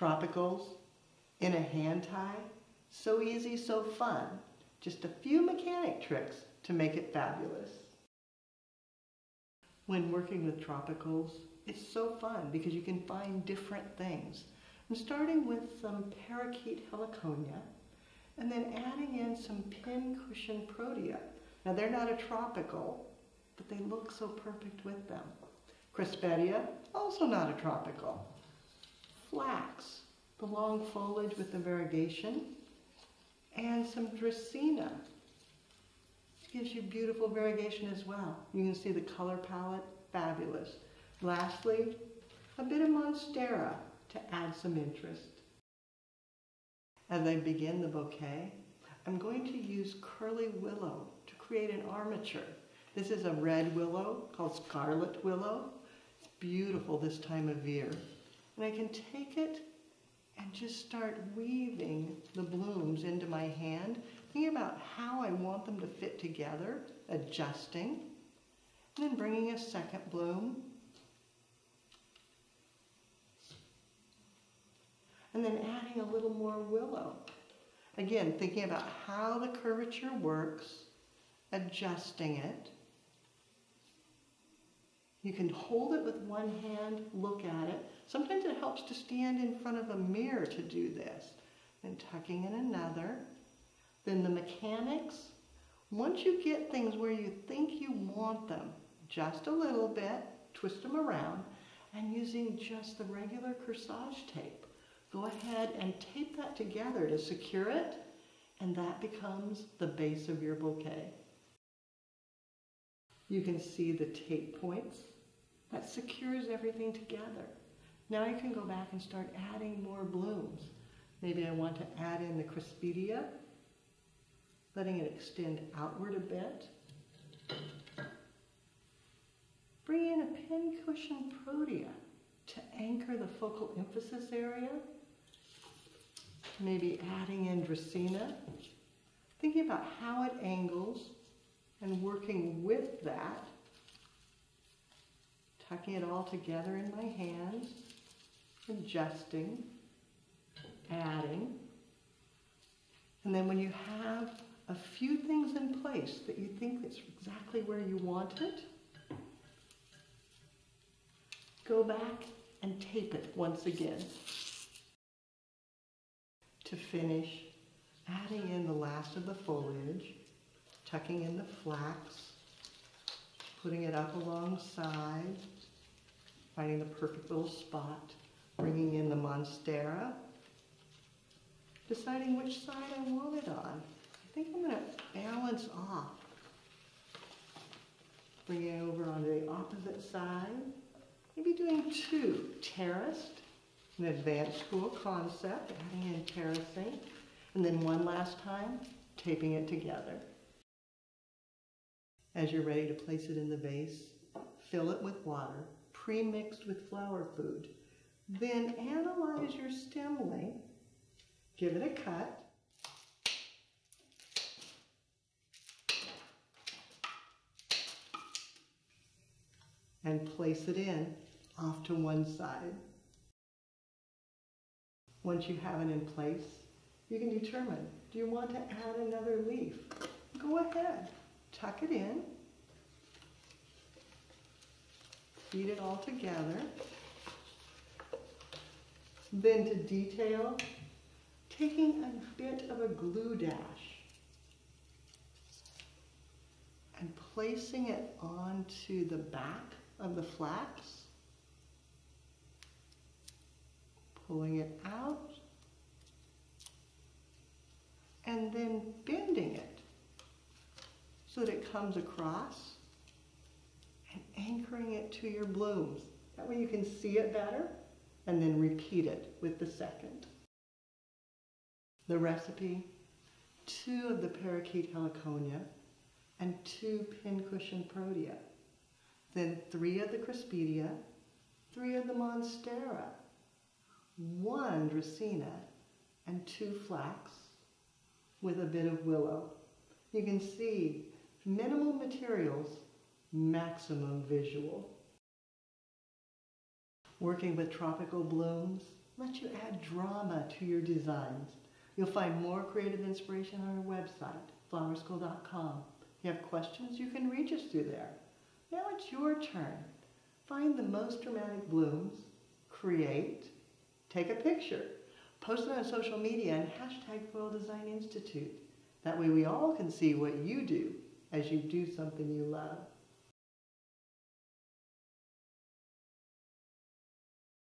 Tropicals in a hand tie. So easy, so fun. Just a few mechanic tricks to make it fabulous. When working with tropicals, it's so fun because you can find different things. I'm starting with some parakeet heliconia and then adding in some pincushion protea. Now they're not a tropical, but they look so perfect with them. Craspedia, also not a tropical. Flax, the long foliage with the variegation, and some dracaena. Gives you beautiful variegation as well. You can see the color palette, fabulous. Lastly, a bit of monstera to add some interest. As I begin the bouquet, I'm going to use curly willow to create an armature. This is a red willow called scarlet willow. It's beautiful this time of year. And I can take it and just start weaving the blooms into my hand, thinking about how I want them to fit together, adjusting, and then bringing a second bloom, and then adding a little more willow. Again, thinking about how the curvature works, adjusting it. You can hold it with one hand, look at it. Sometimes it helps to stand in front of a mirror to do this. Then tucking in another. Then the mechanics. Once you get things where you think you want them, just a little bit, twist them around, and using just the regular corsage tape, go ahead and tape that together to secure it, and that becomes the base of your bouquet. You can see the tape points. That secures everything together. Now you can go back and start adding more blooms. Maybe I want to add in the craspedia, letting it extend outward a bit. Bring in a pincushion protea to anchor the focal emphasis area. Maybe adding in dracaena. Thinking about how it angles and working with that, tucking it all together in my hands, adjusting, adding. And then when you have a few things in place that you think it's exactly where you want it, go back and tape it once again. To finish, adding in the last of the foliage, tucking in the flax, putting it up alongside, finding the perfect little spot, bringing in the monstera, deciding which side I want it on. I think I'm going to balance off. Bringing it over onto the opposite side. Maybe doing two, terraced, an advanced school concept, adding in terracing, and then one last time, taping it together. As you're ready to place it in the vase, fill it with water, pre-mixed with flower food. Then analyze your stem length, give it a cut, and place it in off to one side. Once you have it in place, you can determine, do you want to add another leaf? Go ahead, tuck it in, feed it all together. Then to detail, taking a bit of a glue dash and placing it onto the back of the flax, pulling it out, and then bending it so that it comes across and anchoring it to your blooms. That way you can see it better, and then repeat it with the second. The recipe, 2 of the parakeet heliconia and 2 pincushion protea. Then 3 of the craspedia, 3 of the monstera, 1 dracaena, and 2 flax with a bit of willow. You can see minimal materials, maximum visual. Working with tropical blooms, Let you add drama to your designs. You'll find more creative inspiration on our website, flowerschool.com. If you have questions, you can reach us through there. Now it's your turn. Find the most dramatic blooms, create, take a picture, post it on social media and hashtag Floral Design Institute. That way we all can see what you do as you do something you love.